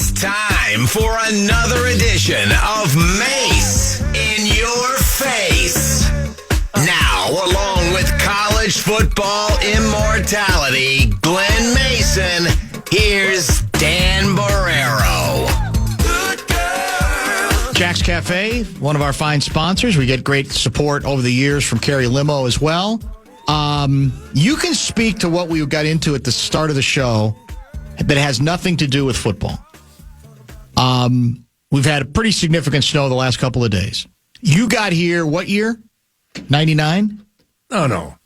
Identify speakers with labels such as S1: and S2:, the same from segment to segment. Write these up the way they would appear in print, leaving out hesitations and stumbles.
S1: It's time for another edition of Mace in Your Face. Now, along with college football immortality, Glenn Mason, here's Dan Barreiro.
S2: Jack's Cafe, one of our fine sponsors. We get great support over the years from Carrie Limo as well. You can speak to what we got into at the start of the show that has nothing to do with football. We've had a pretty significant snow the last couple of days. You got here, what year? 99?
S3: No.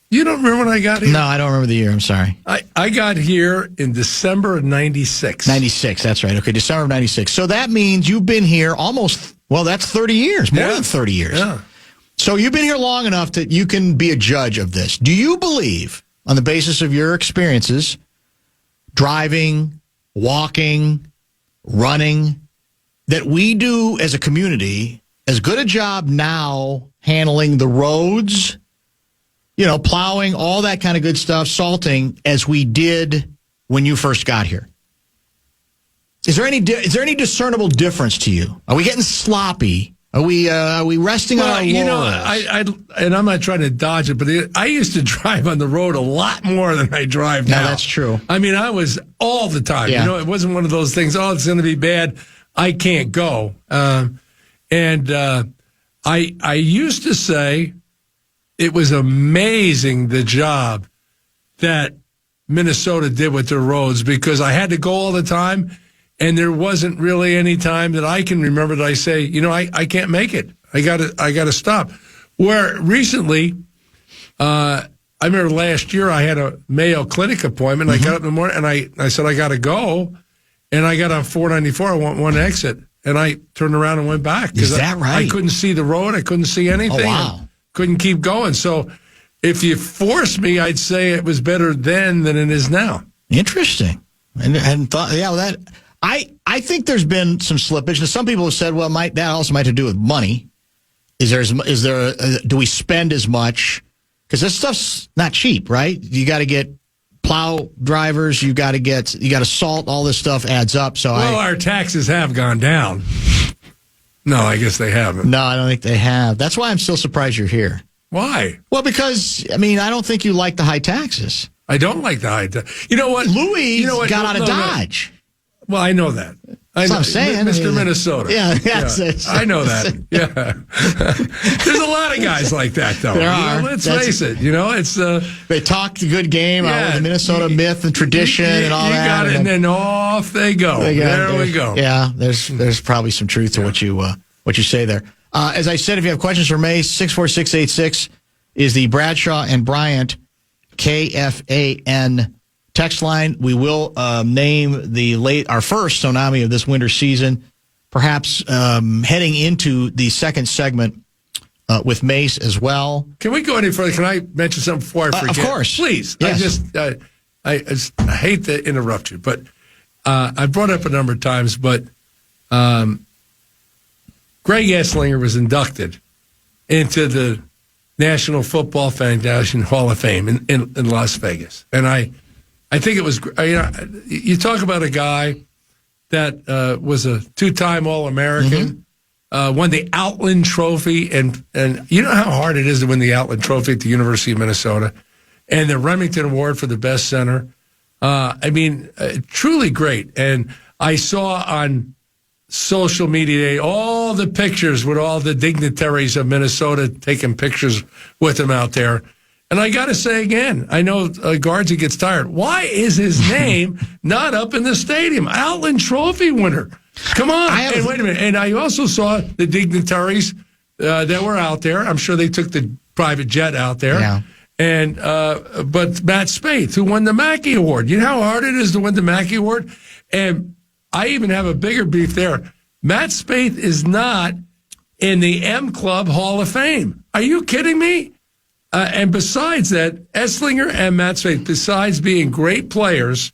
S3: You don't remember when I got here?
S2: No, I don't remember the year. I'm sorry.
S3: I got here in December of 96.
S2: 96, that's right. Okay, December of 96. So that means you've been here almost, that's 30 years, more than 30 years.
S3: Yeah.
S2: So you've been here long enough that you can be a judge of this. Do you believe, on the basis of your experiences, driving, walking, running, that we do as a community as good a job now handling the roads, plowing, all that kind of good stuff, salting, as we did when you first got here? Is there any discernible difference to you? Are we getting sloppy? Are we resting on our laurels?
S3: And I'm not trying to dodge it, but I used to drive on the road a lot more than I drive now.
S2: No, that's true.
S3: I mean, I was all the time.
S2: Yeah.
S3: It wasn't one of those things, it's going to be bad, I can't go. I used to say it was amazing the job that Minnesota did with their roads, because I had to go all the time. And there wasn't really any time that I can remember that I say, I can't make it. I gotta stop. Where recently, I remember last year I had a Mayo Clinic appointment. Mm-hmm. I got up in the morning and I said I gotta go, and I got on 494. I want one exit, and I turned around and went back.
S2: Is that right?
S3: I couldn't see the road. I couldn't see anything.
S2: Oh, wow.
S3: Couldn't keep going. So if you forced me, I'd say it was better then than it is now.
S2: Interesting. And I hadn't thought. That. I think there's been some slippage. And some people have said, well, that also might have to do with money. Do we spend as much? Because this stuff's not cheap, right? You got to get plow drivers. You got to salt. All this stuff adds up. So
S3: our taxes have gone down. No, I guess they haven't.
S2: No, I don't think they have. That's why I'm still surprised you're here.
S3: Why?
S2: Well, because, I don't think you like the high taxes.
S3: I don't like the high taxes. You know what?
S2: Louis got out of Dodge.
S3: No. Well, I know that.
S2: That's what I'm saying.
S3: Mr. Minnesota.
S2: Yeah, that's it.
S3: I know that. Yeah. There's a lot of guys like that, though.
S2: There are.
S3: Let's face it. It's
S2: they talk the good game out of the Minnesota myth and tradition and all that.
S3: You got it, and then off they go. There we go.
S2: Yeah, there's probably some truth to what you say there. As I said, if you have questions for Mace, 64686 is the Bradshaw and Bryant KFAN text line. We will name our first tsunami of this winter season, perhaps heading into the second segment with Mace as well.
S3: Can we go any further? Can I mention something before I forget?
S2: Of course.
S3: Please.
S2: Yes.
S3: I hate to interrupt you, but I brought it up a number of times, but Greg Esslinger was inducted into the National Football Foundation Hall of Fame in Las Vegas. And I think it was, you talk about a guy that was a two-time All-American, won the Outland Trophy, and you know how hard it is to win the Outland Trophy at the University of Minnesota, and the Remington Award for the best center. Truly great. And I saw on social media today all the pictures with all the dignitaries of Minnesota taking pictures with him out there. And I got to say again, I know Guardsy gets tired. Why is his name not up in the stadium? Outland Trophy winner. Come on. And wait a minute. And I also saw the dignitaries that were out there. I'm sure they took the private jet out there.
S2: Yeah.
S3: And but Matt Spaeth, who won the Mackey Award. You know how hard it is to win the Mackey Award? And I even have a bigger beef there. Matt Spaeth is not in the M Club Hall of Fame. Are you kidding me? And besides that, Esslinger and Matt Spaeth, besides being great players,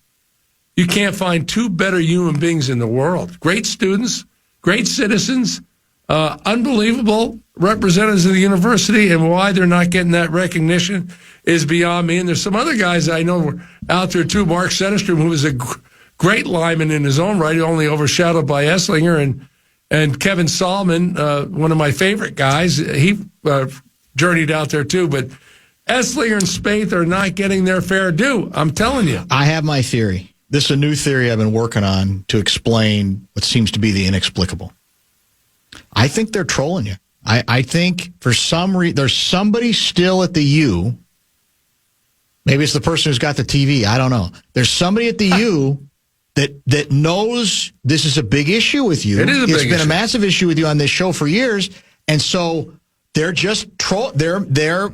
S3: you can't find two better human beings in the world. Great students, great citizens, unbelievable representatives of the university, and why they're not getting that recognition is beyond me. And there's some other guys I know were out there too. Mark Sennestrom, who was a great lineman in his own right, only overshadowed by Esslinger and Kevin Solomon, one of my favorite guys. He journeyed out there too, but Esslinger and Spaeth are not getting their fair due. I'm telling you.
S2: I have my theory. This is a new theory I've been working on to explain what seems to be the inexplicable. I think they're trolling you. I think for some reason there's somebody still at the U. Maybe it's the person who's got the TV. I don't know. There's somebody at the U that knows this is a big issue with you.
S3: It's
S2: been a massive issue with you on this show for years, and so they're just they're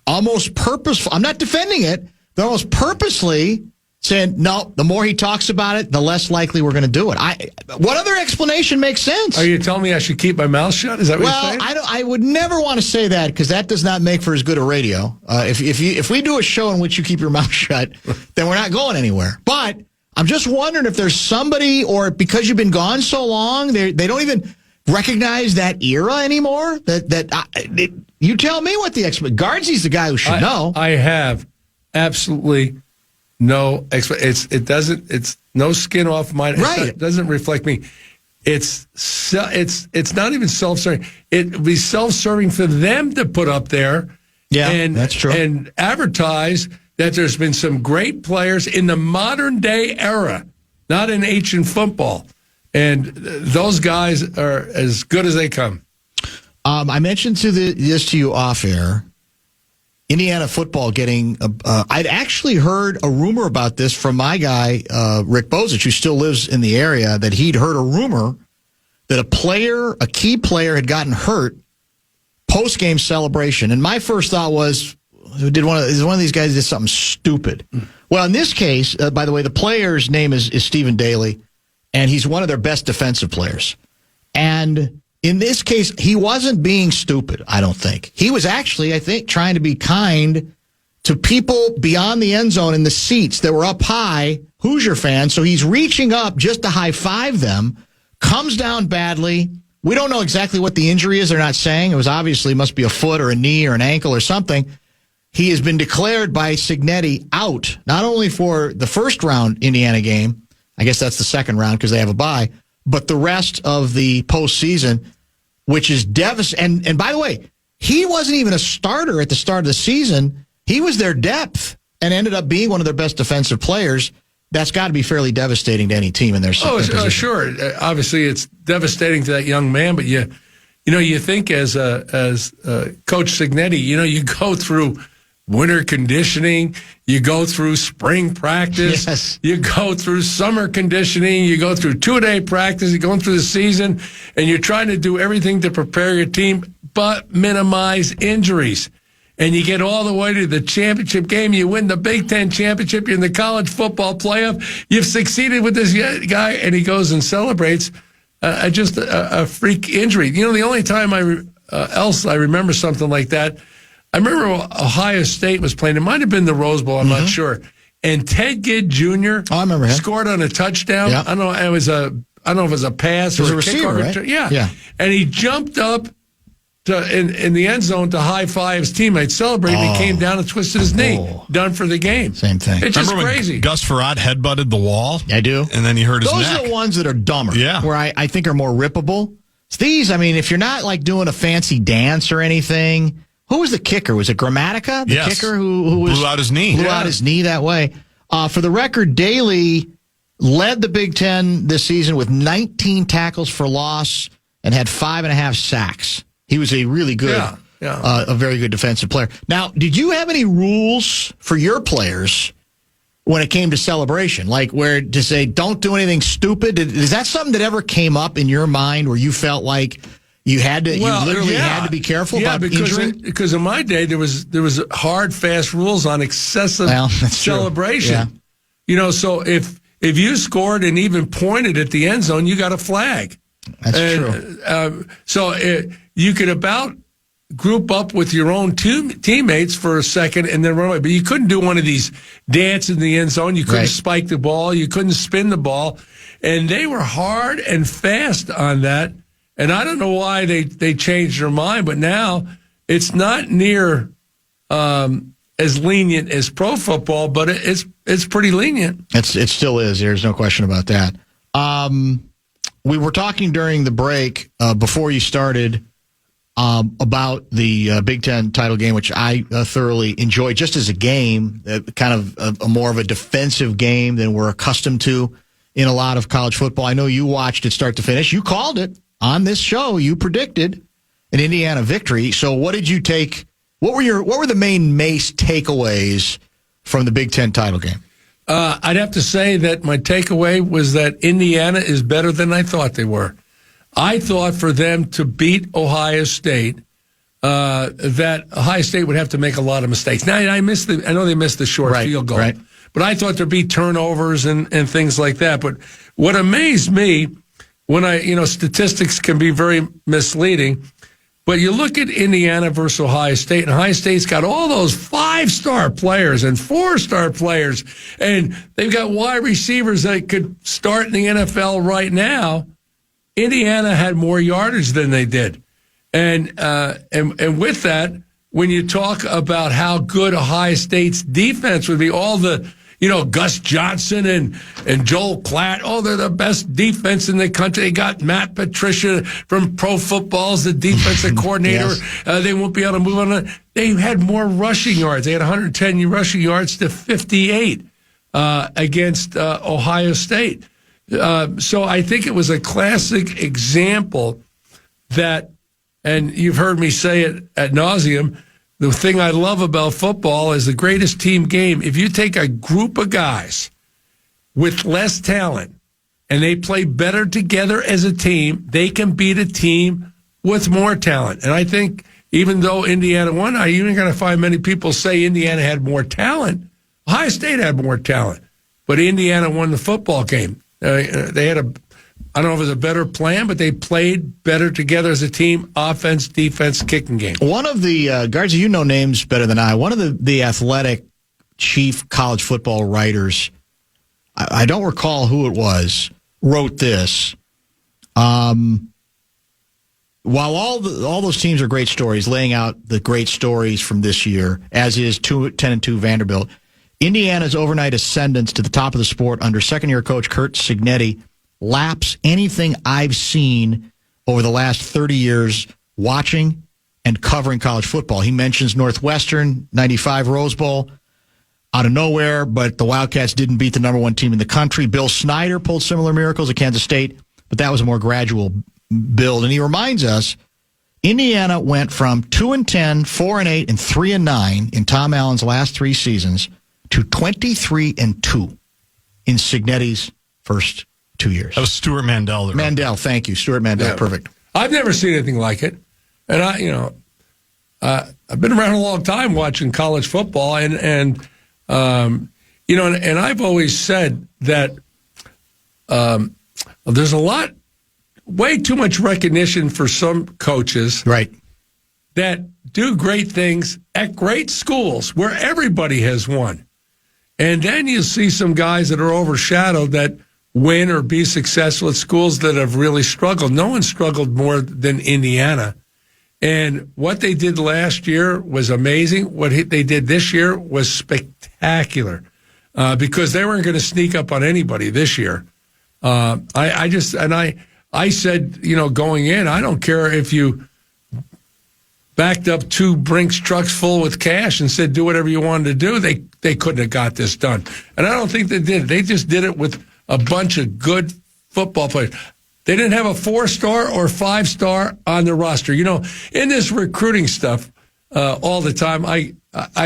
S2: almost purposeful. I'm not defending it. They're almost purposely saying, no, the more he talks about it, the less likely we're going to do it. What other explanation makes sense?
S3: Are you telling me I should keep my mouth shut? Is that what you're saying?
S2: I would never want to say that because that does not make for as good a radio. If we do a show in which you keep your mouth shut, then we're not going anywhere. But I'm just wondering if there's somebody, or because you've been gone so long, they don't even recognize that era anymore. You tell me what the explanation. Guardsy's the guy who should know.
S3: I have absolutely no explanation. It's no skin off mine.
S2: Right.
S3: It doesn't reflect me. It's not even self-serving. It would be self-serving for them to put up there.
S2: Yeah,
S3: and
S2: that's true.
S3: And advertise that there's been some great players in the modern day era, not in ancient football. And those guys are as good as they come.
S2: I mentioned this to you off air. Indiana football getting. I'd actually heard a rumor about this from my guy Rick Bozich, who still lives in the area. That he'd heard a rumor that a key player, had gotten hurt post game celebration. And my first thought was, is one of these guys did something stupid? Well, in this case, by the way, the player's name is Stephen Daly, and he's one of their best defensive players. And in this case, he wasn't being stupid, I don't think. He was actually, I think, trying to be kind to people beyond the end zone in the seats that were up high, Hoosier fans. So he's reaching up just to high-five them, comes down badly. We don't know exactly what the injury is. They're not saying. It was obviously must be a foot or a knee or an ankle or something. He has been declared by Cignetti out, not only for the first round Indiana game, I guess that's the second round because they have a bye, but the rest of the postseason, which is devastating. And by the way, he wasn't even a starter at the start of the season. He was their depth and ended up being one of their best defensive players. That's got to be fairly devastating to any team in their position.
S3: Oh, sure. Obviously, it's devastating to that young man. But you think as Coach Cignetti, you go through winter conditioning, you go through spring practice,
S2: yes.
S3: You go through summer conditioning, you go through 2-day practice, you're going through the season, and you're trying to do everything to prepare your team, but minimize injuries. And you get all the way to the championship game, you win the Big Ten championship, you're in the college football playoff, you've succeeded with this guy, and he goes and celebrates just a freak injury. The only time I remember something like that, I remember Ohio State was playing. It might have been the Rose Bowl. I'm not sure. And Ted Gidd Jr.
S2: I remember him.
S3: Scored on a touchdown.
S2: Yeah.
S3: I don't know. I don't know if it was a pass or
S2: a receiver,
S3: kick.
S2: right?
S3: Yeah. And he jumped up in the end zone to high five his teammates, celebrating. He came down and twisted his knee. Done for the game.
S2: Same thing.
S3: It's just
S4: Remember
S3: crazy.
S4: When Gus Farad headbutted the wall?
S2: I do.
S4: And then he hurt his neck.
S2: Those are the ones that are dumber.
S4: Yeah.
S2: Where I think are more rippable. These, if you're not like doing a fancy dance or anything. Who was the kicker? Was it Grammatica? The kicker who
S4: blew out his knee.
S2: Blew out his knee that way. For the record, Daly led the Big Ten this season with 19 tackles for loss and had 5.5 sacks. He was a really good, a very good defensive player. Now, did you have any rules for your players when it came to celebration? Like where to say, don't do anything stupid? Is that something that ever came up in your mind where you felt like you had to, you literally had to be careful about injuring?
S3: Because in my day there was hard, fast rules on excessive celebration.
S2: Yeah.
S3: So if you scored and even pointed at the end zone, you got a flag.
S2: That's true.
S3: So you could about group up with your own teammates for a second and then run away. But you couldn't do one of these dance in the end zone. You couldn't spike the ball. You couldn't spin the ball. And they were hard and fast on that. And I don't know why they changed their mind, but now it's not near as lenient as pro football, but it's it's pretty lenient.
S2: It still is. There's no question about that. We were talking during the break before you started about the Big Ten title game, which I thoroughly enjoyed just as a game, kind of a more of a defensive game than we're accustomed to in a lot of college football. I know you watched it start to finish. You called it on this show. You predicted an Indiana victory. So what did you take? What were the main Mace takeaways from the Big Ten title game?
S3: I'd have to say that my takeaway was that Indiana is better than I thought they were. I thought for them to beat Ohio State, that Ohio State would have to make a lot of mistakes. Now, I know they missed the short field goal, but I thought there'd be turnovers and things like that. But what amazed me when statistics can be very misleading, but you look at Indiana versus Ohio State, and Ohio State's got all those 5-star players and 4-star players, and they've got wide receivers that could start in the NFL right now. Indiana had more yardage than they did. And with that, when you talk about how good Ohio State's defense would be, all the, Gus Johnson and Joel Klatt, they're the best defense in the country. They got Matt Patricia from Pro Football's the defensive coordinator. Yes. They won't be able to move on. They had more rushing yards. They had 110 rushing yards to 58 against Ohio State. So I think it was a classic example that, and you've heard me say it ad nauseum, the thing I love about football is the greatest team game. If you take a group of guys with less talent and they play better together as a team, they can beat a team with more talent. And I think even though Indiana won, you ain't going to find many people say Indiana had more talent. Ohio State had more talent, but Indiana won the football game. They had I don't know if it was a better plan, but they played better together as a team, offense, defense, kicking game. One
S2: of the guards, you know names better than I, one of the Athletic chief college football writers, I don't recall who it was, wrote this. While all those teams are great stories, laying out the great stories from this year, as is 10-2 Vanderbilt, Indiana's overnight ascendance to the top of the sport under second-year coach Curt Cignetti laps anything I've seen over the last 30 years watching and covering college football. He mentions Northwestern, 95 Rose Bowl, out of nowhere, but the Wildcats didn't beat the number one team in the country. Bill Snyder pulled similar miracles at Kansas State, but that was a more gradual build. And he reminds us, Indiana went from 2-10, 4-8, and 3-9 in Tom Allen's last 3 seasons to 23-2 in Cignetti's first 2 years.
S4: That was Stuart Mandel.
S2: Mandel, thank you. Stuart Mandel, yeah. Perfect.
S3: I've never seen anything like it. And I've been around a long time watching college football, and I've always said that there's way too much recognition for some coaches,
S2: right,
S3: that do great things at great schools where everybody has won. And then you see some guys that are overshadowed that win or be successful at schools that have really struggled. No one struggled more than Indiana. And what they did last year was amazing. What they did this year was spectacular because they weren't going to sneak up on anybody this year. I said, going in, I don't care if you backed up 2 Brinks trucks full with cash and said, do whatever you wanted to do. They couldn't have got this done. And I don't think they did. They just did it with a bunch of good football players. They didn't have a 4-star or 5-star on the roster. In this recruiting stuff all the time, I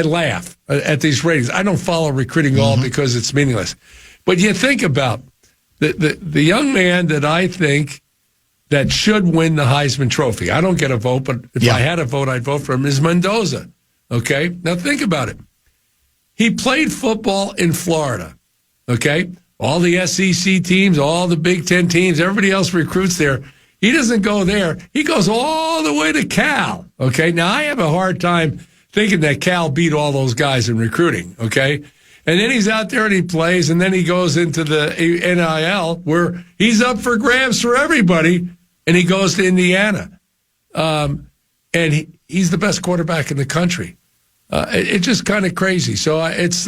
S3: laugh at these ratings. I don't follow recruiting at all because it's meaningless. But you think about the young man that I think that should win the Heisman Trophy. I don't get a vote, but if I had a vote, I'd vote for him, is Mendoza. Okay? Now think about it. He played football in Florida. Okay? All the SEC teams, all the Big Ten teams, everybody else recruits there. He doesn't go there. He goes all the way to Cal. Okay? Now, I have a hard time thinking that Cal beat all those guys in recruiting. Okay? And then he's out there and he plays, and then he goes into the NIL where he's up for grabs for everybody, and he goes to Indiana. And he's the best quarterback in the country. It's just kind of crazy. So it's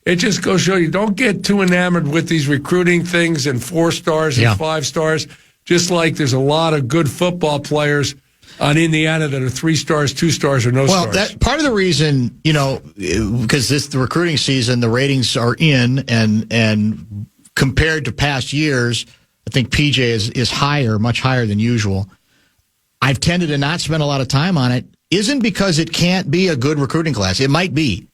S3: it just goes to show you, don't get too enamored with these recruiting things and 4 stars and 5 stars. Just like there's a lot of good football players on Indiana that are 3 stars, 2 stars, or no stars.
S2: Well, that part of the reason, because the recruiting season, the ratings are in, and compared to past years, I think PJ is higher, much higher than usual. I've tended to not spend a lot of time on it. Isn't because it can't be a good recruiting class. It might be.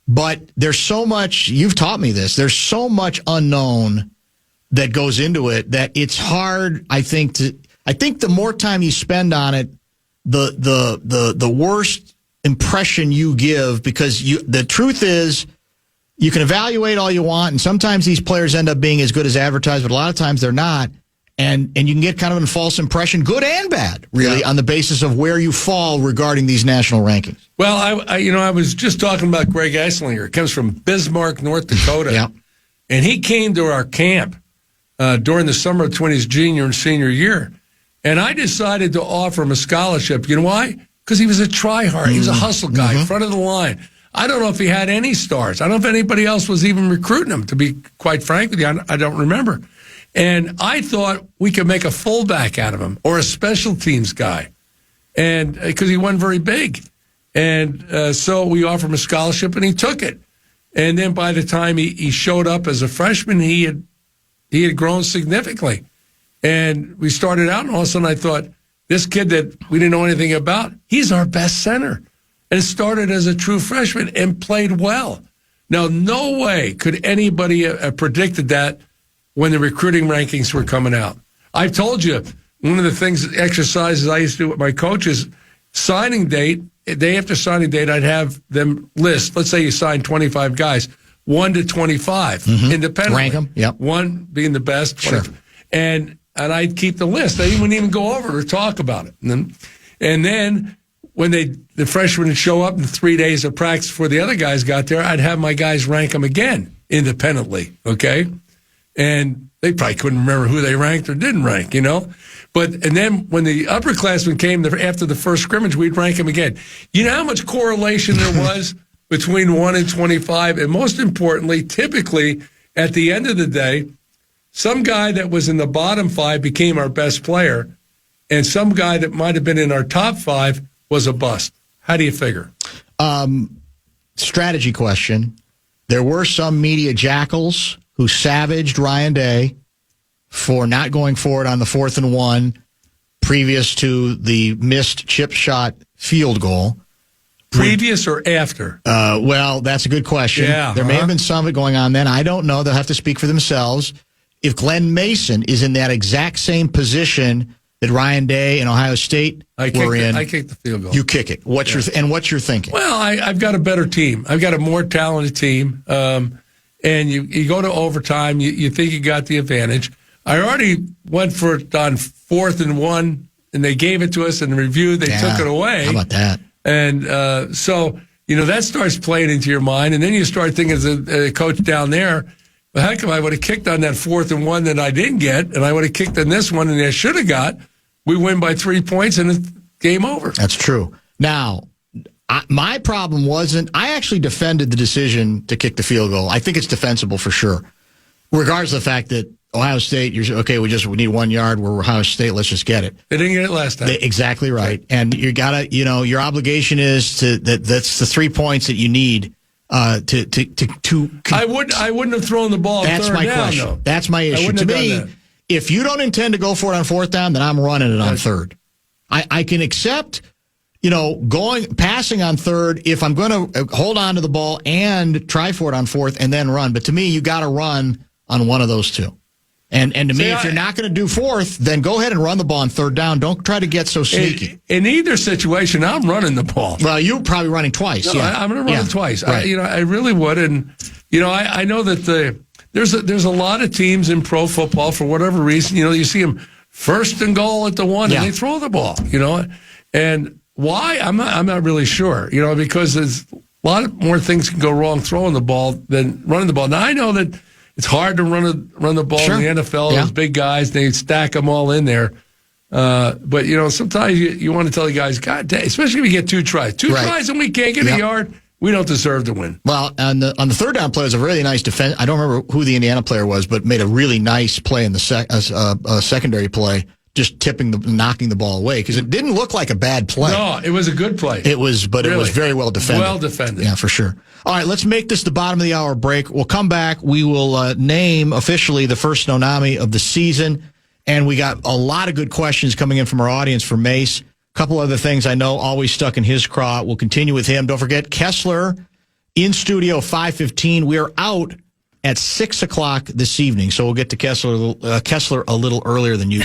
S2: But there's so much, you've taught me this, there's so much unknown that goes into it that it's hard, I think the more time you spend on it, the worse impression you give, because the truth is you can evaluate all you want, and sometimes these players end up being as good as advertised, but a lot of times they're not. And you can get kind of a false impression, good and bad, really, on the basis of where you fall regarding these national rankings.
S3: Well, I was just talking about Greg Eislinger. He comes from Bismarck, North Dakota.
S2: Yeah.
S3: And he came to our camp during the summer between his junior and senior year. And I decided to offer him a scholarship. You know why? Because he was a try-hard. He was a hustle guy, front of the line. I don't know if he had any stars. I don't know if anybody else was even recruiting him, to be quite frank with you. I don't remember. And I thought we could make a fullback out of him or a special teams guy, and because he wasn't very big. And so we offered him a scholarship, and he took it. And then by the time he showed up as a freshman, he had grown significantly. And we started out, and all of a sudden I thought, this kid that we didn't know anything about, he's our best center. And started as a true freshman and played well. Now, no way could anybody have predicted that when the recruiting rankings were coming out. I've told you, one of the exercises I used to do with my coaches, signing date, day after signing date, I'd have them list, let's say you signed 25 guys, 1 to 25, independently.
S2: Rank them, yep.
S3: 1 being the best.
S2: Sure.
S3: And I'd keep the list. I wouldn't even go over it or talk about it. And then when the freshmen would show up in 3 days of practice before the other guys got there, I'd have my guys rank them again independently, okay? And they probably couldn't remember who they ranked or didn't rank, And then when the upperclassmen came after the first scrimmage, we'd rank them again. You know how much correlation there was between 1 and 25? And most importantly, typically, at the end of the day, some guy that was in the bottom 5 became our best player, and some guy that might have been in our top 5 was a bust. How do you figure?
S2: Strategy question. There were some media jackals who savaged Ryan Day for not going forward on the 4th and 1 previous to the missed chip shot field goal.
S3: Previous or after?
S2: Well, that's a good question.
S3: Yeah,
S2: there may have been some of it going on then. I don't know. They'll have to speak for themselves. If Glenn Mason is in that exact same position that Ryan Day and Ohio State were in,
S3: I kicked the field goal.
S2: You kick it. What's your thinking?
S3: Well, I've got a better team. I've got a more talented team. And you go to overtime, you think you got the advantage. I already went for it on 4th and 1, and they gave it to us in review. They took it away.
S2: How about that?
S3: And so, that starts playing into your mind. And then you start thinking as a coach down there, well, heck, if I would have kicked on that 4th and 1 that I didn't get, and I would have kicked on this one and I should have got, we win by 3 points and it's game over.
S2: That's true. Now, my problem wasn't, I actually defended the decision to kick the field goal. I think it's defensible for sure. Regardless of the fact that Ohio State, we need 1 yard. We're Ohio State, let's just get it.
S3: They didn't get it last time.
S2: Exactly right. And you gotta, your obligation is that's the 3 points that you need I
S3: wouldn't have thrown the ball.
S2: That's my question.
S3: Though.
S2: That's my issue. To me, if you don't intend to go for it on 4th down, then I'm running it on 3rd. I can accept, passing on 3rd if I'm going to hold on to the ball and try for it on 4th and then run. But to me, you got to run on one of those two. And to me, if you're not going to do 4th, then go ahead and run the ball on 3rd down. Don't try to get so sneaky.
S3: In either situation, I'm running the ball.
S2: Well, you're probably running twice.
S3: No,
S2: yeah.
S3: I'm going to run it twice.
S2: Right.
S3: I really would. And, I know that there's a lot of teams in pro football, for whatever reason, you see them 1st and goal at the 1 and they throw the ball, And why? I'm not really sure, because there's a lot more things can go wrong throwing the ball than running the ball. Now, I know that it's hard to run the ball in the NFL. Those big guys, they stack them all in there. But, sometimes you want to tell the guys, God dang, especially if you get 2 tries. 2 tries and we can't get a yard, We don't deserve to win.
S2: Well, on the third down play was a really nice defense. I don't remember who the Indiana player was, but made a really nice play in the secondary play, just knocking the ball away because it didn't look like a bad play.
S3: No, it was a good play.
S2: It was, but really? It was very well defended.
S3: Well defended.
S2: Yeah, for sure. All right, let's make this the bottom of the hour break. We'll come back. We will name officially the first Nonami of the season, and we got a lot of good questions coming in from our audience for Mace. Couple other things I know always stuck in his craw. We'll continue with him. Don't forget, Kessler in studio 5:15. We are out at 6 o'clock this evening, so we'll get to Kessler a little earlier than you.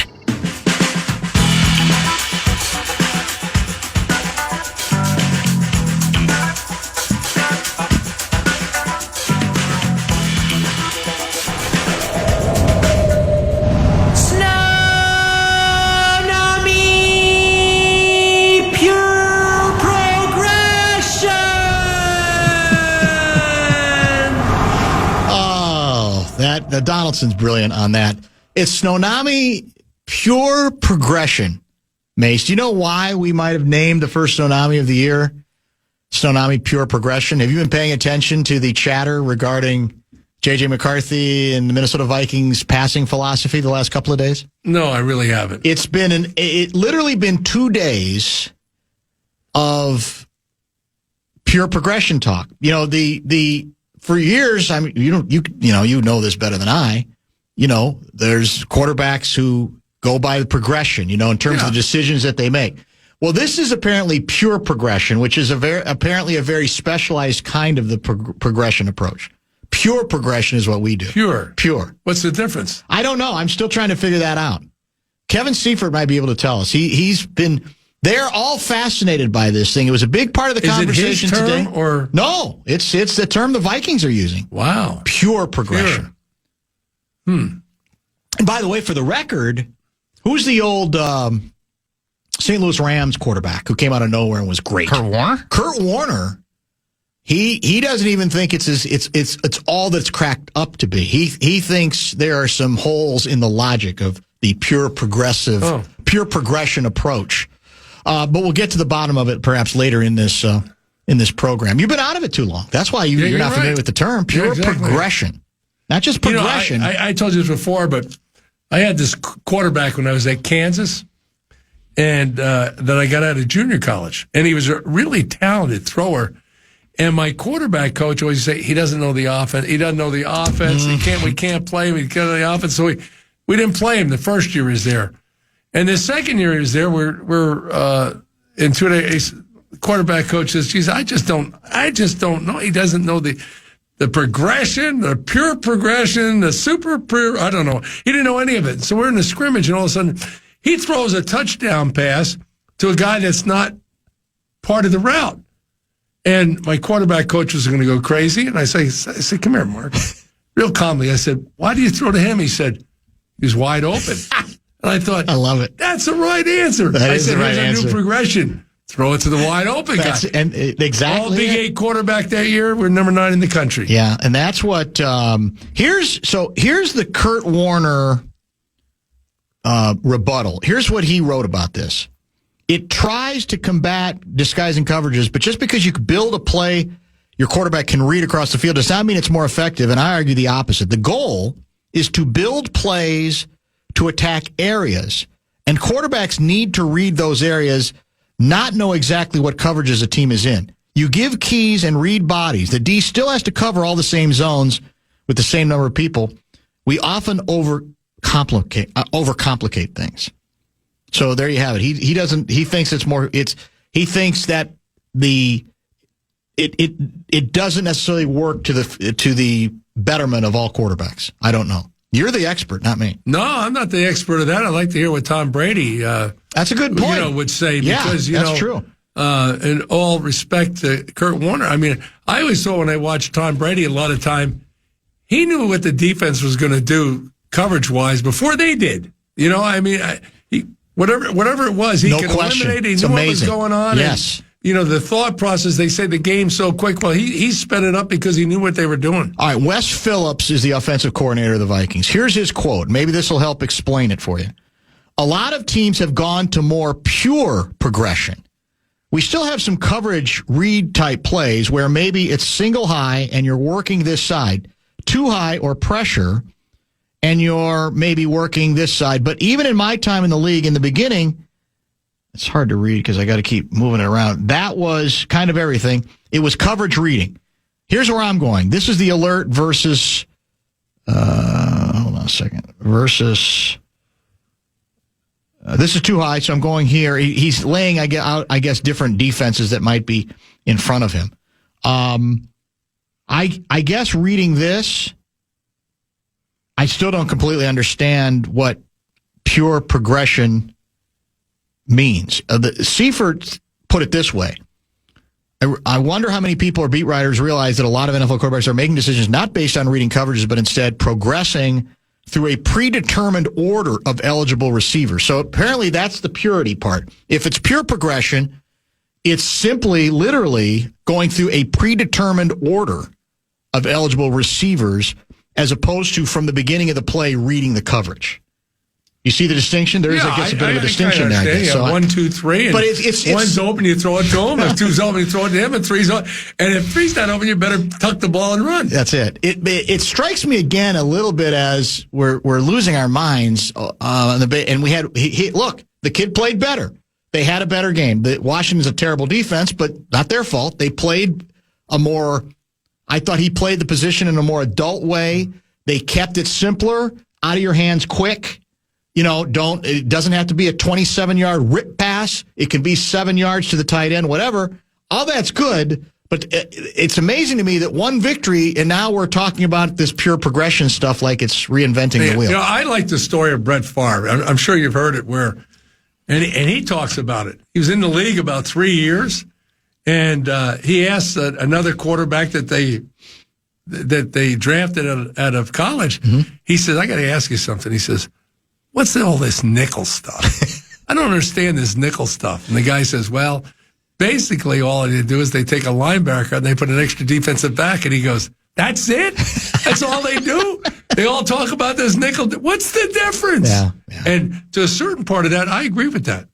S2: The Donaldson's brilliant on that. It's Snonami Pure Progression. Mace, do you know why we might have named the first Snonami of the year Snonami Pure Progression? Have you been paying attention to the chatter regarding J.J. McCarthy and the Minnesota Vikings passing philosophy the last couple of days?
S3: No, I really haven't.
S2: It literally been 2 days of pure progression talk. You know, for years, I mean, you know this better than I. You know, there's quarterbacks who go by the progression, you know, in terms of the decisions that they make. Well, this is apparently pure progression, which is apparently a very specialized kind of the progression approach. Pure progression is what we do. Pure.
S3: What's the difference?
S2: I don't know. I'm still trying to figure that out. Kevin Seifert might be able to tell us. They're all fascinated by this thing. It was a big part of the conversation
S3: today.
S2: Is it his term, or no? It's the term the Vikings are using.
S3: Wow,
S2: pure progression. And by the way, for the record, who's the old St. Louis Rams quarterback who came out of nowhere and was great?
S4: Kurt Warner.
S2: Kurt Warner. He doesn't even think it's all that's cracked up to be. He thinks there are some holes in the logic of the pure progression approach. But we'll get to the bottom of it perhaps later in this program. You've been out of it too long. That's why you're not familiar with the term pure progression, not just progression.
S3: You know, I told you this before, but I had this quarterback when I was at Kansas, and that I got out of junior college, and he was a really talented thrower. And my quarterback coach always say he doesn't know the offense. He doesn't know the offense. We can't play him. He can't know the offense. So we didn't play him the first year he was there. And the second year he was there, we're in 2 days. Quarterback coach says, "Geez, I just don't know. He doesn't know the progression, the pure progression, the super pure. I don't know. He didn't know any of it. So we're in a scrimmage, and all of a sudden, he throws a touchdown pass to a guy that's not part of the route. And my quarterback coach was going to go crazy. And I said, come here, Mark. Real calmly, I said, why do you throw to him? He said, he's wide open. And I thought, I love it. That's the right answer. I said, here's a new progression. Throw it to the wide open guy.
S2: And exactly.
S3: All Big 8 quarterback that year. We're number 9 in the country.
S2: Yeah, and that's what. Here's the Kurt Warner rebuttal. Here's what he wrote about this. It tries to combat disguising coverages, but just because you can build a play your quarterback can read across the field does not mean it's more effective. And I argue the opposite. The goal is to build plays to attack areas, and quarterbacks need to read those areas, not know exactly what coverages a team is in. You give keys and read bodies. The D still has to cover all the same zones with the same number of people. We often overcomplicate things. So there you have it. He thinks it's more. He thinks that it doesn't necessarily work to the betterment of all quarterbacks. I don't know. You're the expert, not me.
S3: No, I'm not the expert of that. I'd like to hear what Tom Brady
S2: that's a good point.
S3: Would say, because
S2: that's true.
S3: In all respect to Kurt Warner, I mean, I always thought when I watched Tom Brady, a lot of time, he knew what the defense was going to do coverage-wise before they did. You know, I mean, whatever it was, he could eliminate. He knew what was going on.
S2: Yes.
S3: And, the thought process, they say the game's so quick. Well, he sped it up because he knew what they were doing.
S2: All right, Wes Phillips is the offensive coordinator of the Vikings. Here's his quote. Maybe this will help explain it for you. A lot of teams have gone to more pure progression, we still have some coverage read type plays where maybe it's single high and you're working this side, too high or pressure, and you're maybe working this side. But even in my time in the league in the beginning, it's hard to read because I got to keep moving it around. That was kind of everything. It was coverage reading. Here's where I'm going. This is the alert versus, hold on a second, versus, this is too high, so I'm going here. He's laying, I guess, different defenses that might be in front of him. I guess reading this, I still don't completely understand what pure progression means. Seifert put it this way. I wonder how many people or beat writers realize that a lot of NFL quarterbacks are making decisions not based on reading coverages, but instead progressing through a predetermined order of eligible receivers. So apparently that's the purity part. If it's pure progression, it's simply, literally going through a predetermined order of eligible receivers as opposed to from the beginning of the play reading the coverage. You see the distinction? There is, I guess, a bit of a distinction there.
S3: Yeah, so 1, 2, 3. And
S2: but it's
S3: one's open, you throw it to him. If two's open, you throw it to him. And three's open. And if three's not open, you better tuck the ball and run.
S2: That's it. It strikes me again a little bit as we're losing our minds on the and we had look, the kid played better. They had a better game. Washington's a terrible defense, but not their fault. They played I thought he played the position in a more adult way. They kept it simpler, out of your hands quick. It doesn't have to be a 27-yard rip pass. It can be 7 yards to the tight end, whatever. All that's good, but it's amazing to me that one victory, and now we're talking about this pure progression stuff like it's reinventing the wheel.
S3: I like the story of Brett Favre. I'm sure you've heard it and he talks about it. He was in the league about 3 years, and he asked another quarterback that they drafted out of college. Mm-hmm. He says, I got to ask you something. He says, what's all this nickel stuff? I don't understand this nickel stuff. And the guy says, well, basically all they do is they take a linebacker and they put an extra defensive back. And he goes, that's it? That's all they do? They all talk about this nickel. What's the difference?
S2: Yeah.
S3: And to a certain part of that, I agree with that.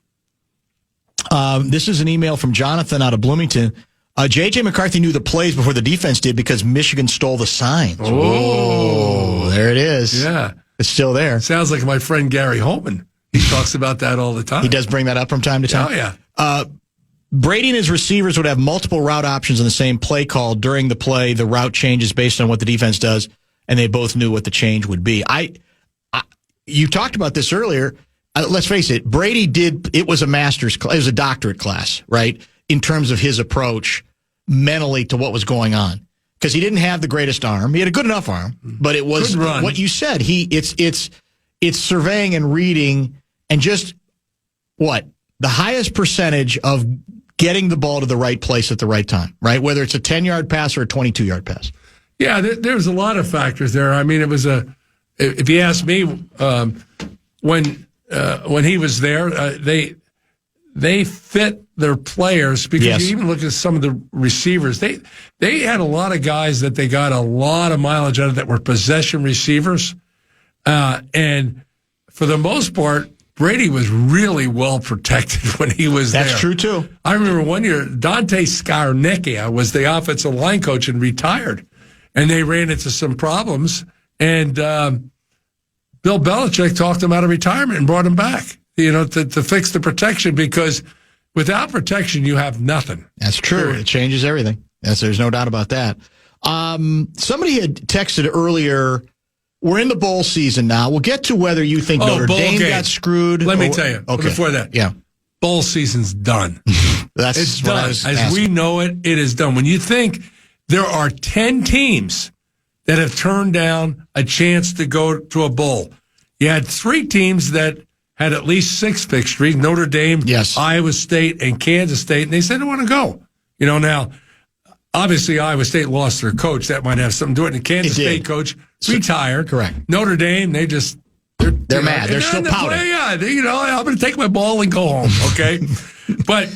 S2: This is an email from Jonathan out of Bloomington. J.J. McCarthy knew the plays before the defense did because Michigan stole the signs.
S3: Oh,
S2: there it is.
S3: Yeah.
S2: It's still there.
S3: Sounds like my friend Gary Holtman. He talks about that all the time.
S2: He does bring that up from time to time?
S3: Oh, yeah.
S2: Brady and his receivers would have multiple route options in the same play call. During the play, the route changes based on what the defense does, and they both knew what the change would be. You talked about this earlier. Let's face it, Brady it was a master's class. It was a doctorate class, right, in terms of his approach mentally to what was going on. Because he didn't have the greatest arm. He had a good enough arm, but it was what you said. It's surveying and reading and just the highest percentage of getting the ball to the right place at the right time, right? Whether it's a 10-yard pass or a 22-yard pass. Yeah,
S3: there's a lot of factors there. I mean, it was if you ask me, when he was there, they fit their players because you even look at some of the receivers. They had a lot of guys that they got a lot of mileage out of that were possession receivers. And for the most part, Brady was really well protected when he was there.
S2: That's true, too.
S3: I remember one year, Dante Scarnecchia was the offensive line coach and retired. And they ran into some problems. And Bill Belichick talked him out of retirement and brought him back, to fix the protection because without protection, you have nothing.
S2: That's true. It changes everything. There's no doubt about that. Somebody had texted earlier, we're in the bowl season now. We'll get to whether you think Notre Dame got screwed.
S3: Let me tell you, before that, bowl season's done. It's done. As we know it, it is done. When you think there are 10 teams that have turned down a chance to go to a bowl, you had 3 teams that had at least 6 victories, Notre Dame, Iowa State, and Kansas State, and they said they want to go. Now, obviously Iowa State lost their coach. That might have something to do with it. The Kansas State coach retired.
S2: Correct.
S3: Notre Dame, they're
S2: mad. They're still pouting.
S3: I'm going to take my ball and go home, okay? But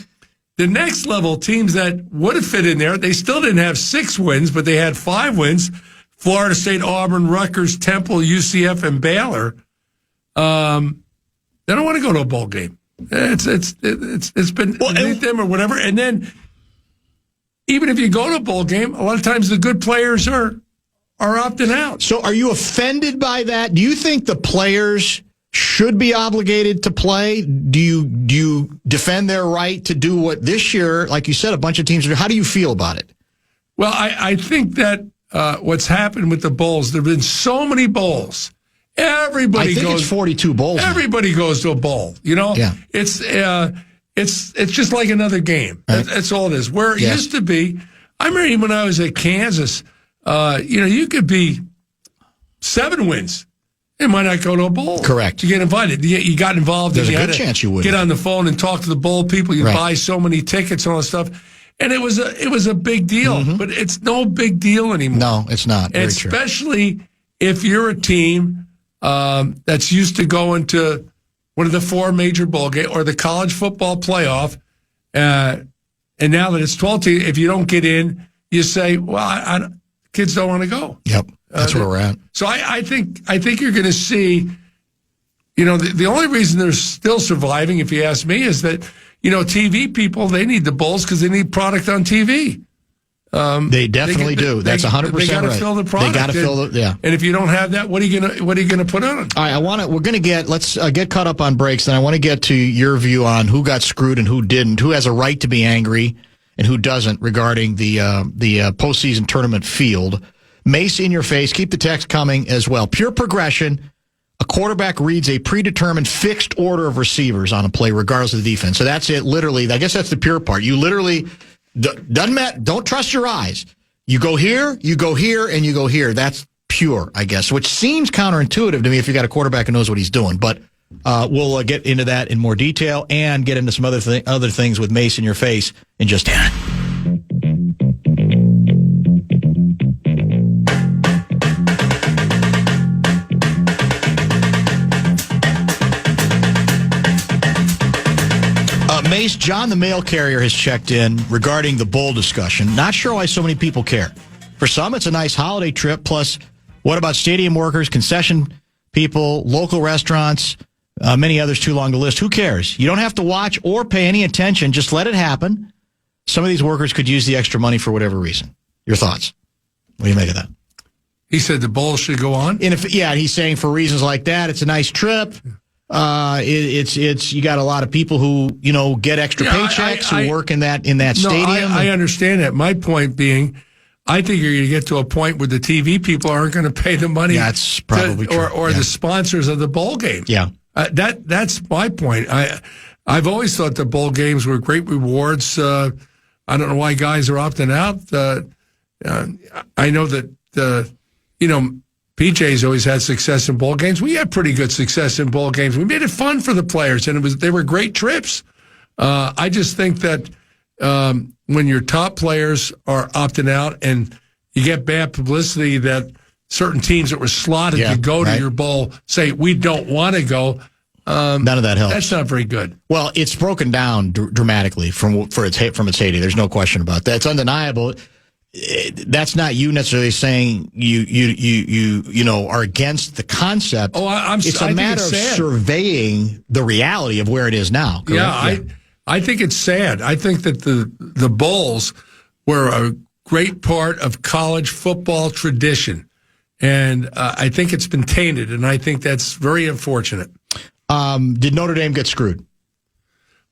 S3: the next level teams that would have fit in there, they still didn't have 6 wins, but they had 5 wins. Florida State, Auburn, Rutgers, Temple, UCF, and Baylor. They don't want to go to a bowl game. It's been beneath them or whatever. And then even if you go to a bowl game, a lot of times the good players are opting out.
S2: So are you offended by that? Do you think the players should be obligated to play? Do you defend their right to do what this year, like you said, a bunch of teams are? How do you feel about it?
S3: Well, I think that what's happened with the bowls, there have been so many bowls. Everybody goes.
S2: It's 42 bowls.
S3: Everybody goes to a bowl.
S2: Yeah.
S3: It's just like another game.
S2: Right.
S3: That's all it is. Where it used to be, I remember when I was at Kansas, you could be 7 wins. It might not go to a bowl.
S2: Correct.
S3: You get invited. You got involved.
S2: There's
S3: and
S2: a good chance you would.
S3: Get on the phone and talk to the bowl people. You buy so many tickets and all that stuff. And it was a big deal. But it's no big deal anymore.
S2: No, it's not. Very
S3: Especially if you're a team that's used to going to one of the 4 major bowl games or the college football playoff. And now that it's 12 teams, if you don't get in, you say, well, kids don't want to go.
S2: Yep. That's where we're at.
S3: So I think you're going to see, the only reason they're still surviving, if you ask me, is that, TV people, they need the bowls because they need product on TV.
S2: They definitely do. That's 100% right.
S3: They got to fill the product.
S2: They got to fill the, yeah.
S3: And if you don't have that, what are you gonna put on?
S2: All right, we're gonna let's get caught up on breaks, and I want to get to your view on who got screwed and who didn't, who has a right to be angry and who doesn't regarding the postseason tournament field. Mace in your face. Keep the text coming as well. Pure progression. A quarterback reads a predetermined fixed order of receivers on a play, regardless of the defense. So that's it. Literally, I guess that's the pure part. You literally doesn't matter. Don't trust your eyes. You go here, and you go here. That's pure, I guess, which seems counterintuitive to me if you got a quarterback who knows what he's doing. But we'll get into that in more detail and get into some other things with Mace in your face in just a minute. Mace, John the mail carrier has checked in regarding the bowl discussion. Not sure why so many people care. For some, it's a nice holiday trip. Plus, what about stadium workers, concession people, local restaurants, many others too long to list? Who cares? You don't have to watch or pay any attention. Just let it happen. Some of these workers could use the extra money for whatever reason. Your thoughts? What do you make of that?
S3: He said the bowl should go on?
S2: He's saying for reasons like that, it's a nice trip. It's you got a lot of people who get extra paychecks who work in that stadium.
S3: I understand that. My point being, I think you're going to get to a point where the TV people aren't going to pay the money.
S2: That's probably true.
S3: Or the sponsors of the bowl game.
S2: Yeah,
S3: that's my point. I've always thought the bowl games were great rewards. I don't know why guys are opting out. I know that PJ's always had success in bowl games. We had pretty good success in bowl games. We made it fun for the players, and they were great trips. I just think that when your top players are opting out and you get bad publicity that certain teams that were slotted to go to your bowl say, we don't want to go,
S2: none of that helps.
S3: That's not very good.
S2: Well, it's broken down dramatically from its heyday. There's no question about that. It's undeniable. That's not you necessarily saying you are against the concept. It's a matter of surveying the reality of where it is now. Correct?
S3: Yeah, I think it's sad. I think that the bowls were a great part of college football tradition, and I think it's been tainted, and I think that's very unfortunate.
S2: Did Notre Dame get screwed?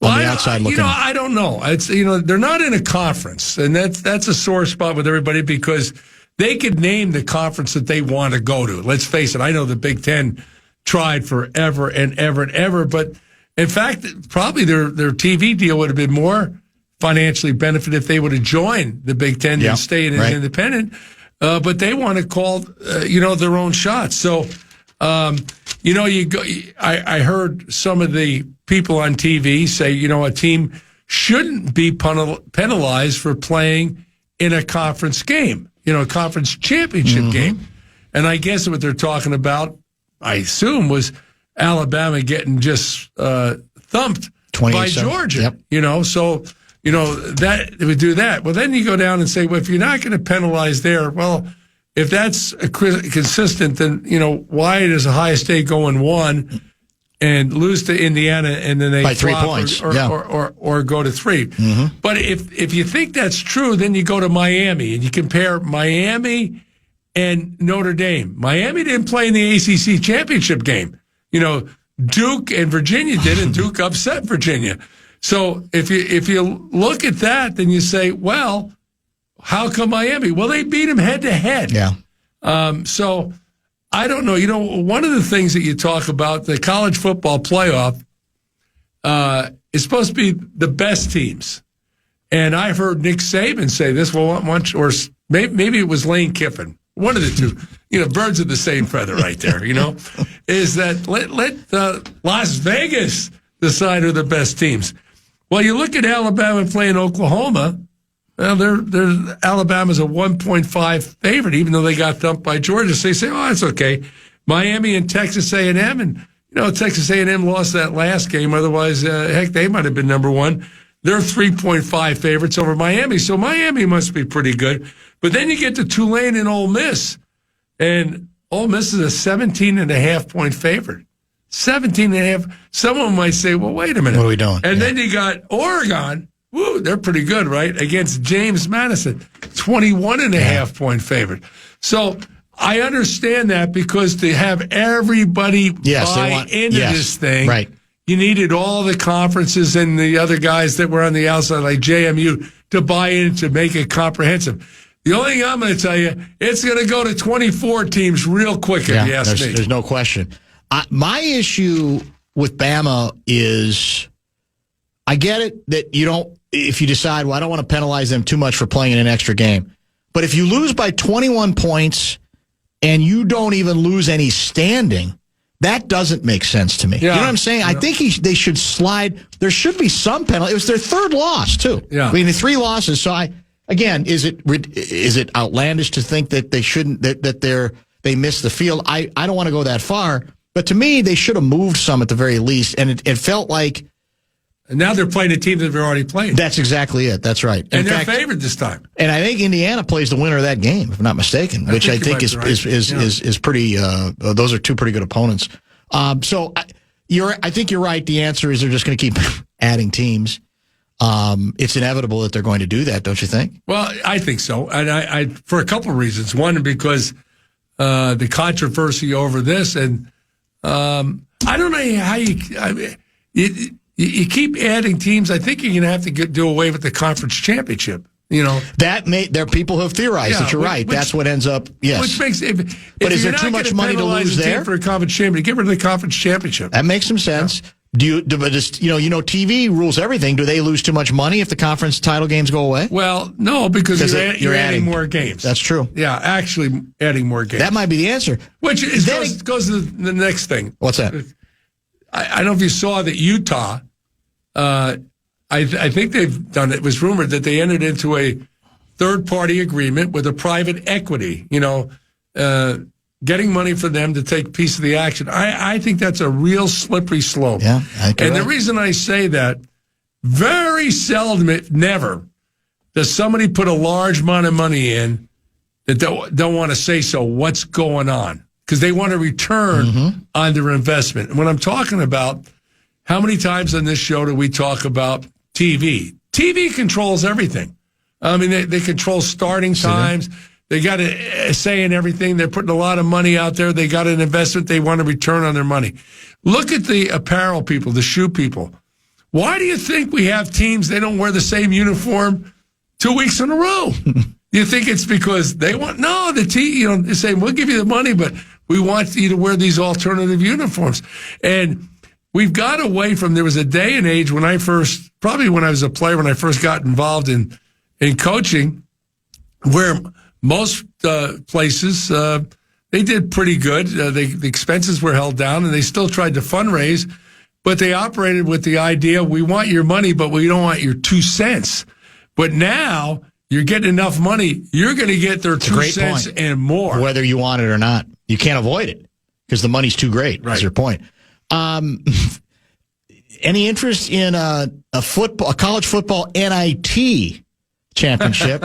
S2: On the outside looking,
S3: I don't know. It's they're not in a conference, and that's a sore spot with everybody because they could name the conference that they want to go to. Let's face it. I know the Big Ten tried forever and ever and ever, but in fact, probably their TV deal would have been more financially benefited if they would have joined the Big Ten and stayed independent. But they want to call their own shots. So. I heard some of the people on TV say, a team shouldn't be penalized for playing in a conference game, a conference championship game. And I guess what they're talking about, I assume, was Alabama getting just thumped by Georgia. Yep. So that it would do that. Well, then you go down and say, well, if you're not going to penalize there, well, if that's consistent, then, why does Ohio State go in one and lose to Indiana, and then they
S2: by 3
S3: flop
S2: points,
S3: or go to 3. Mm-hmm. But if you think that's true, then you go to Miami and you compare Miami and Notre Dame. Miami didn't play in the ACC championship game. Duke and Virginia did, and Duke upset Virginia. So if you look at that, then you say, well, how come Miami? Well, they beat them head to head.
S2: Yeah.
S3: So I don't know. One of the things that you talk about, the college football playoff, is supposed to be the best teams. And I heard Nick Saban say this, or maybe it was Lane Kiffin, one of the two. Birds of the same feather right there, is that let Las Vegas decide who the best teams. Well, you look at Alabama playing Oklahoma. Well, Alabama's a 1.5 favorite, even though they got thumped by Georgia. So you say, oh, that's okay. Miami and Texas A&M, and Texas A&M lost that last game. Otherwise, heck, they might have been number one. They're 3.5 favorites over Miami, so Miami must be pretty good. But then you get to Tulane and Ole Miss, and Ole Miss is a 17.5-point favorite. 17.5. Someone might say, well, wait a minute.
S2: What are we doing?
S3: And then you got Oregon. Woo, they're pretty good, right? Against James Madison, 21.5-point favorite. So I understand that, because to have everybody buy into this thing,
S2: right,
S3: you needed all the conferences and the other guys that were on the outside, like JMU, to buy in to make it comprehensive. The only thing I'm going to tell you, it's going to go to 24 teams real quick, if you ask me.
S2: There's no question. My issue with Bama is, I get it that you don't, if you decide, well, I don't want to penalize them too much for playing in an extra game. But if you lose by 21 points and you don't even lose any standing, that doesn't make sense to me.
S3: Yeah.
S2: You know what I'm saying? Yeah. I think they should slide. There should be some penalty. It was their third loss, too.
S3: Yeah.
S2: I mean, the 3 losses. So again, is it outlandish to think that they shouldn't, that they missed the field? I don't want to go that far. But to me, they should have moved some at the very least. And it felt like,
S3: and now they're playing a team that they've already played.
S2: That's exactly it. That's right.
S3: And they're favored this time.
S2: And I think Indiana plays the winner of that game, if I'm not mistaken, which I think is pretty. Those are two pretty good opponents. So I think you're right. The answer is they're just going to keep adding teams. It's inevitable that they're going to do that, don't you think?
S3: Well, I think so, and I for a couple of reasons. One, because the controversy over this, and I don't know how you keep adding teams. I think you're going to have to do away with the conference championship.
S2: There are people who have theorized that you're right. That's what ends up. Yes,
S3: which makes.
S2: But is there too much money to lose there
S3: for a conference championship? Get rid of the conference championship.
S2: That makes some sense. Yeah. TV rules everything. Do they lose too much money if the conference title games go away?
S3: Well, no, because you're adding more games.
S2: That's true.
S3: Yeah, actually adding more games.
S2: That might be the answer.
S3: Which goes to the next thing.
S2: What's that?
S3: I don't know if you saw that Utah. I think they've done it. It was rumored that they entered into a third-party agreement with a private equity, getting money for them to take a piece of the action. I think that's a real slippery slope.
S2: Yeah,
S3: the reason I say that, very seldom, if never, does somebody put a large amount of money in that don't want to say so what's going on, because they want a return on their investment. And when I'm talking about, how many times on this show do we talk about TV? TV controls everything. I mean, they control starting times. They got a say in everything. They're putting a lot of money out there. They got an investment. They want a return on their money. Look at the apparel people, the shoe people. Why do you think we have teams, they don't wear the same uniform 2 weeks in a row? You think it's because they want, no, they're saying, we'll give you the money, but we want you to wear these alternative uniforms. And we've got away from, there was a day and age when I was a player, when I first got involved in coaching, where most places, they did pretty good. The expenses were held down, and they still tried to fundraise, but they operated with the idea, we want your money, but we don't want your 2 cents. But now you're getting enough money, you're going to get their 2 cents and more.
S2: Whether you want it or not. You can't avoid it because the money's too great, is your point. Any interest in a college football NIT championship?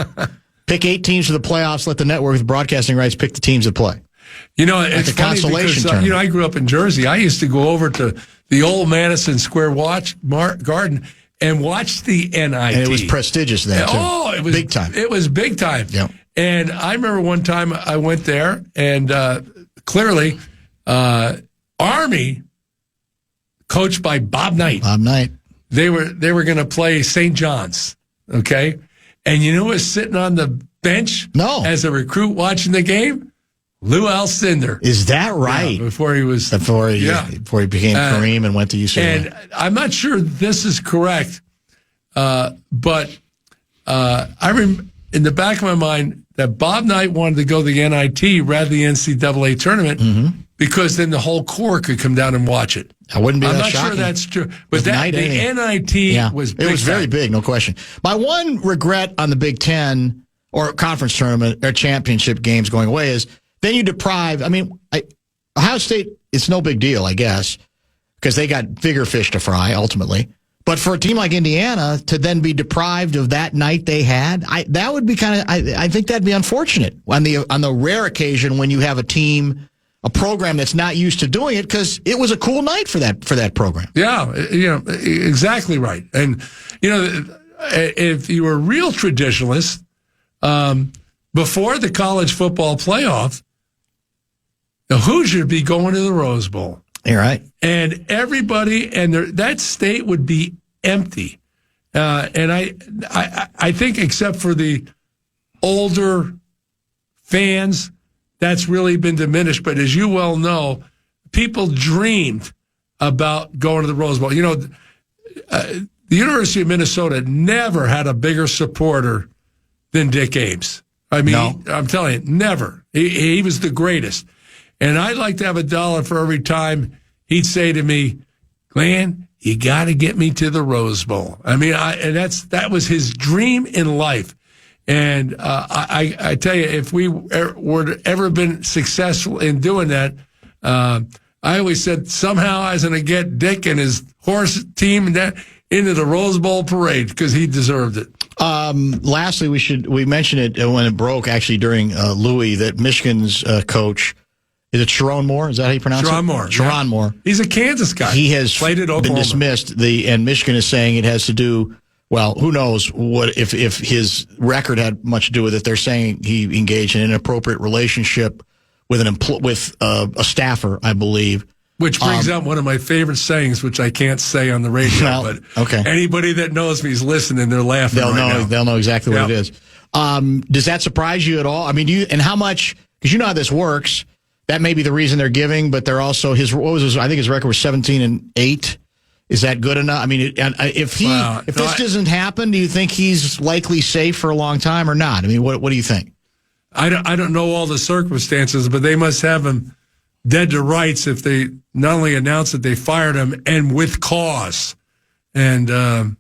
S2: Pick 8 teams for the playoffs. Let the network with broadcasting rights pick the teams that play.
S3: It's funny because, I grew up in Jersey. I used to go over to the old Madison Square Garden and watched the NIT.
S2: And it was prestigious then, too.
S3: Oh, it was
S2: big time.
S3: It was big time.
S2: Yeah.
S3: And I remember one time I went there, and clearly, Army, coached by Bob Knight.
S2: Bob Knight.
S3: They were going to play St. John's, okay? And you know who was sitting on the bench as a recruit watching the game? Lou Alcindor.
S2: Is that right?
S3: Yeah, before he
S2: became Kareem and went to UCLA.
S3: And I'm not sure this is correct, but I remember in the back of my mind that Bob Knight wanted to go to the NIT rather than the NCAA tournament because then the whole Corps could come down and watch it.
S2: I wouldn't be
S3: I'm
S2: that
S3: not
S2: shocking.
S3: sure that's true. But the NIT was big.
S2: It was very big, no question. My one regret on the Big Ten or conference tournament or championship games going away is then you deprive. I mean, Ohio State, it's no big deal, I guess, because they got bigger fish to fry ultimately. But for a team like Indiana to then be deprived of that night they had, that would be kind of. I think that'd be unfortunate on the rare occasion when you have a program that's not used to doing it, because it was a cool night for that program.
S3: Yeah, exactly right. And if you were a real traditionalist, before the college football playoff, the Hoosiers would be going to the Rose Bowl.
S2: You're right.
S3: And everybody, that state would be empty. And I think except for the older fans, that's really been diminished. But as you well know, people dreamed about going to the Rose Bowl. The University of Minnesota never had a bigger supporter than Dick Ames. I mean, I'm telling you, never. He was the greatest. And I'd like to have $1 for every time he'd say to me, Glenn, you got to get me to the Rose Bowl. I mean, that was his dream in life. And I tell you, if we were ever been successful in doing that, I always said somehow I was going to get Dick and his horse team into the Rose Bowl parade because he deserved it.
S2: Lastly, we mentioned it when it broke, actually, during Louis, that Michigan's coach, is it Sharon Moore? Is that how you pronounce
S3: Sharon
S2: it?
S3: Moore.
S2: Sharon Moore.
S3: He's a Kansas guy.
S2: He has
S3: played at Oklahoma.
S2: Been dismissed. And Michigan is saying it has to do. Well, who knows what if his record had much to do with it? They're saying he engaged in an inappropriate relationship with a staffer, I believe.
S3: Which brings up one of my favorite sayings, which I can't say on the radio. But
S2: okay.
S3: Anybody that knows me is listening. They're laughing.
S2: They'll know exactly what it is. Does that surprise you at all? I mean, and how much? Because you know how this works. That may be the reason they're giving, but they're also I think his record was 17-8. Is that good enough? I mean, if this doesn't happen, do you think he's likely safe for a long time or not? I mean, what do you think?
S3: I don't know all the circumstances, but they must have him dead to rights if they not only announce that they fired him and with cause, and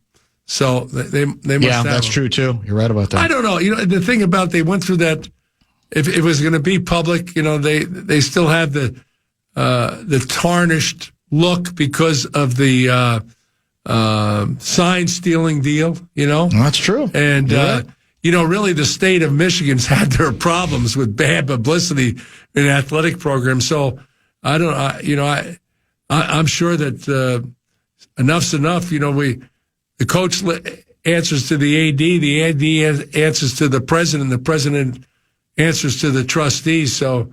S3: so they must. Yeah,
S2: that's true too. You're right about that.
S3: I don't know. The thing about they went through that. If it was going to be public, they still have the tarnished look because of the sign stealing deal.
S2: That's true.
S3: And really, the state of Michigan's had their problems with bad publicity in athletic programs. So I don't. I'm sure that enough's enough. The coach answers to the AD answers to the president answers to the trustees. So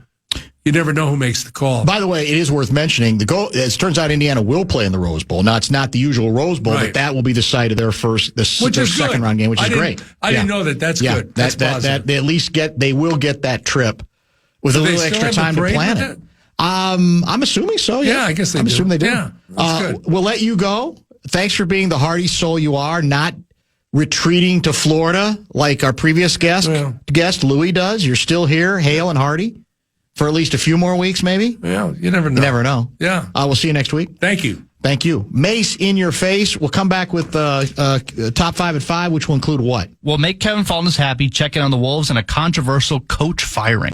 S3: you never know who makes the call.
S2: By the way, it is worth mentioning, it turns out Indiana will play in the Rose Bowl. Now, it's not the usual Rose Bowl, but that will be the site of their second round game, which is great.
S3: I didn't know that. That's good. That's positive.
S2: They at least they will get that trip with a little extra time to plan it. I'm assuming so, yeah.
S3: Yeah, I guess
S2: I'm assuming they do.
S3: Yeah, that's good.
S2: We'll let you go. Thanks for being the hearty soul you are, not retreating to Florida like our previous guest Louis does. You're still here, hale and hearty, for at least a few more weeks, maybe.
S3: Yeah, you never know.
S2: You never know.
S3: Yeah.
S2: We'll see you next week.
S3: Thank you.
S2: Thank you. Mace, in your face. We'll come back with top 5 at 5, which will include what?
S5: We'll make Kevin Fallness happy, check in on the Wolves, and a controversial coach firing.